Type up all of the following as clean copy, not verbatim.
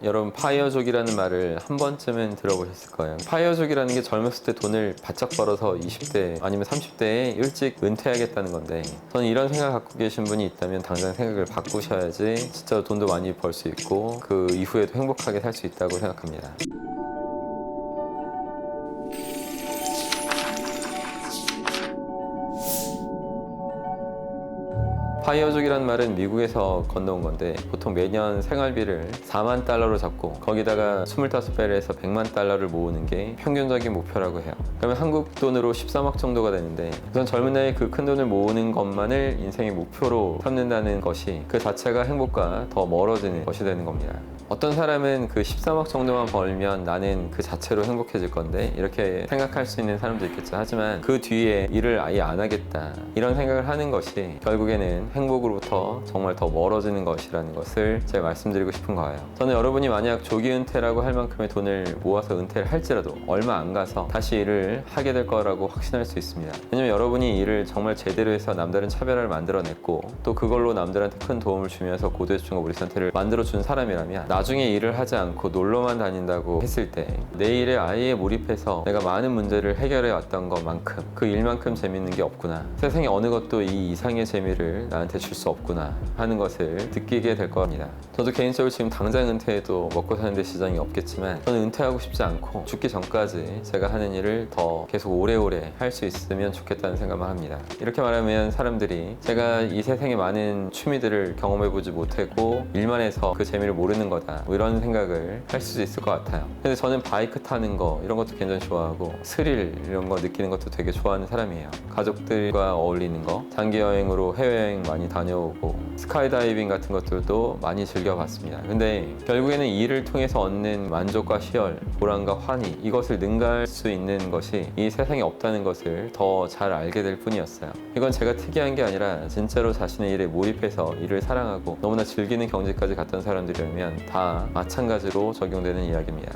여러분, 파이어족이라는 말을 한 번쯤은 들어보셨을 거예요. 파이어족이라는 게 젊었을 때 돈을 바짝 벌어서 20대 아니면 30대에 일찍 은퇴하겠다는 건데, 저는 이런 생각 갖고 계신 분이 있다면 당장 생각을 바꾸셔야지 진짜 돈도 많이 벌 수 있고 그 이후에도 행복하게 살 수 있다고 생각합니다. 파이어족이라는 말은 미국에서 건너온 건데, 보통 매년 생활비를 4만 달러로 잡고 거기다가 25배에서 100만 달러를 모으는 게 평균적인 목표라고 해요. 그러면 한국 돈으로 13억 정도가 되는데, 우선 젊은 나이에 그 큰 돈을 모으는 것만을 인생의 목표로 삼는다는 것이 그 자체가 행복과 더 멀어지는 것이 되는 겁니다. 어떤 사람은 그 13억 정도만 벌면 나는 그 자체로 행복해질 건데 이렇게 생각할 수 있는 사람도 있겠죠. 하지만 그 뒤에 일을 아예 안 하겠다 이런 생각을 하는 것이 결국에는 행복으로부터 정말 더 멀어지는 것이라는 것을 제가 말씀드리고 싶은 거예요. 저는 여러분이 만약 조기 은퇴라고 할 만큼의 돈을 모아서 은퇴를 할지라도 얼마 안 가서 다시 일을 하게 될 거라고 확신할 수 있습니다. 왜냐면 여러분이 일을 정말 제대로 해서 남다른 차별화를 만들어냈고 또 그걸로 남들한테 큰 도움을 주면서 고도중급 우리 상태를 만들어준 사람이라면 나중에 일을 하지 않고 놀러만 다닌다고 했을 때 내 일에 아예 몰입해서 내가 많은 문제를 해결해 왔던 것만큼 그 일만큼 재밌는 게 없구나, 세상에 어느 것도 이 이상의 재미를 나한테 줄 수 없구나 하는 것을 느끼게 될 겁니다. 저도 개인적으로 지금 당장 은퇴해도 먹고 사는 데 지장이 없겠지만 저는 은퇴하고 싶지 않고 죽기 전까지 제가 하는 일을 더 계속 오래오래 할 수 있으면 좋겠다는 생각만 합니다. 이렇게 말하면 사람들이 제가 이 세상에 많은 취미들을 경험해보지 못하고 일만 해서 그 재미를 모르는 거다 뭐 이런 생각을 할 수도 있을 것 같아요. 근데 저는 바이크 타는 거 이런 것도 굉장히 좋아하고 스릴 이런 거 느끼는 것도 되게 좋아하는 사람이에요. 가족들과 어울리는 거, 장기 여행으로 해외여행 많이 다녀오고 스카이다이빙 같은 것들도 많이 즐겨봤습니다. 근데 결국에는 일을 통해서 얻는 만족과 희열, 보람과 환희, 이것을 능가할 수 있는 것이 이 세상에 없다는 것을 더 잘 알게 될 뿐이었어요. 이건 제가 특이한 게 아니라 진짜로 자신의 일에 몰입해서 일을 사랑하고 너무나 즐기는 경지까지 갔던 사람들이라면 다 마찬가지로 적용되는 이야기입니다.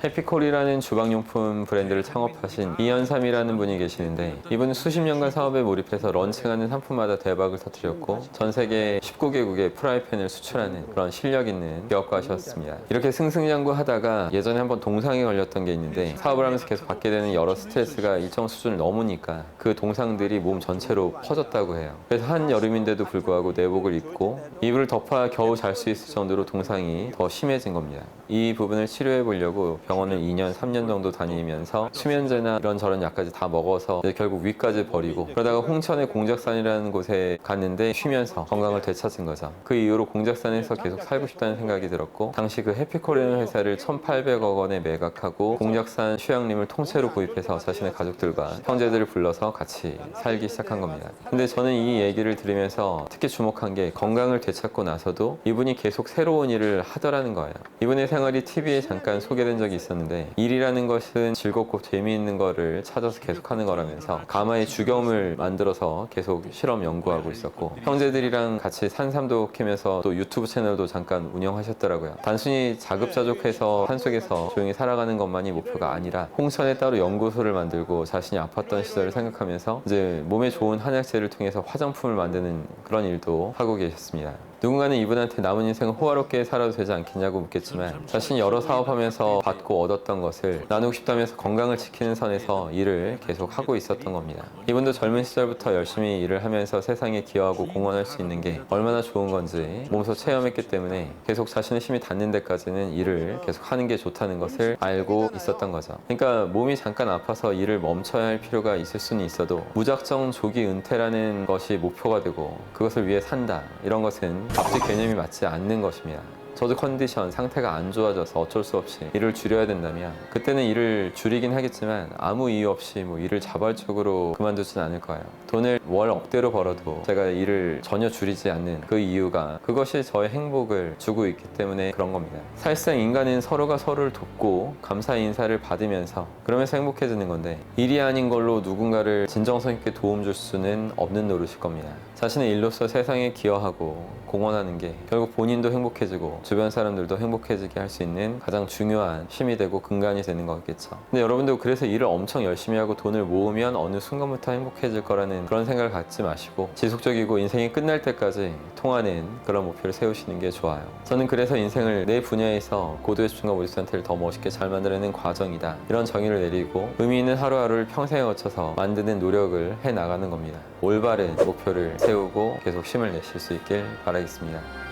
해피콜이라는 주방용품 브랜드를 창업하신 이현삼이라는 분이 계시는데, 이분은 수십 년간 사업에 몰입해서 런칭하는 상품마다 대박을 터뜨렸고 전 세계 19개국에 프라이팬을 수출하는 그런 실력 있는 기업가셨습니다. 이렇게 승승장구하다가 예전에 한번 동상에 걸렸던 게 있는데, 사업을 하면서 계속 받게 되는 여러 스트레스가 일정 수준을 넘으니까 그 동상들이 몸 전체로 퍼졌다고 해요. 그래서 한 여름인데도 불구하고 내복을 입고 이불을 덮어야 겨우 잘 수 있을 정도로 동상이 더 심해진 겁니다. 이 부분을 치료해 보려고 병원을 2년, 3년 정도 다니면서 수면제나 이런저런 약까지 다 먹어서 결국 위까지 버리고, 그러다가 홍천의 공작산이라는 곳에 갔는데 쉬면서 건강을 되찾은 거죠. 그 이후로 공작산에서 계속 살고 싶다는 생각이 들었고, 당시 그 해피콜이라는 회사를 1,800억 원에 매각하고 공작산 휴양림을 통째로 구입해서 자신의 가족들과 형제들을 불러서 같이 살기 시작한 겁니다. 근데 저는 이 얘기를 들으면서 특히 주목한 게 건강을 되찾고 나서도 이분이 계속 새로운 일을 하더라는 거예요. 이분의 생활이 TV에 잠깐 소개된 적이 있었는데, 일이라는 것은 즐겁고 재미있는 거를 찾아서 계속 하는 거라면서 가마에 주겸을 만들어서 계속 실험 연구하고 있었고, 형제들이랑 같이 산삼도 캐면서 또 유튜브 채널도 잠깐 운영하셨더라고요. 단순히 자급자족해서 산속에서 조용히 살아가는 것만이 목표가 아니라 홍천에 따로 연구소를 만들고 자신이 아팠던 시절을 생각하면서 이제 몸에 좋은 한약재를 통해서 화장품을 만드는 그런 일도 하고 계셨습니다. 누군가는 이분한테 남은 인생을 호화롭게 살아도 되지 않겠냐고 묻겠지만, 자신이 여러 사업하면서 받고 얻었던 것을 나누고 싶다면서 건강을 지키는 선에서 일을 계속 하고 있었던 겁니다. 이분도 젊은 시절부터 열심히 일을 하면서 세상에 기여하고 공헌할 수 있는 게 얼마나 좋은 건지 몸소 체험했기 때문에 계속 자신의 힘이 닿는 데까지는 일을 계속 하는 게 좋다는 것을 알고 있었던 거죠. 그러니까 몸이 잠깐 아파서 일을 멈춰야 할 필요가 있을 수는 있어도 무작정 조기 은퇴라는 것이 목표가 되고 그것을 위해 산다, 이런 것은 앞뒤 개념이 맞지 않는 것입니다. 저도 컨디션, 상태가 안 좋아져서 어쩔 수 없이 일을 줄여야 된다면 그때는 일을 줄이긴 하겠지만 아무 이유 없이 뭐 일을 자발적으로 그만두진 않을 거예요. 돈을 월 억대로 벌어도 제가 일을 전혀 줄이지 않는 그 이유가 그것이 저의 행복을 주고 있기 때문에 그런 겁니다. 사실상 인간은 서로가 서로를 돕고 감사 인사를 받으면서 그러면서 행복해지는 건데, 일이 아닌 걸로 누군가를 진정성 있게 도움 줄 수는 없는 노릇일 겁니다. 자신의 일로서 세상에 기여하고 공헌하는 게 결국 본인도 행복해지고 주변 사람들도 행복해지게 할 수 있는 가장 중요한 힘이 되고 근간이 되는 거겠죠. 근데 여러분도 그래서 일을 엄청 열심히 하고 돈을 모으면 어느 순간부터 행복해질 거라는 그런 생각을 갖지 마시고 지속적이고 인생이 끝날 때까지 통하는 그런 목표를 세우시는 게 좋아요. 저는 그래서 인생을 내 분야에서 고도의 집중과 몰입 상태를 더 멋있게 잘 만들어내는 과정이다, 이런 정의를 내리고 의미 있는 하루하루를 평생에 거쳐서 만드는 노력을 해 나가는 겁니다. 올바른 목표를 세우고 계속 힘을 내실 수 있길 바라겠습니다.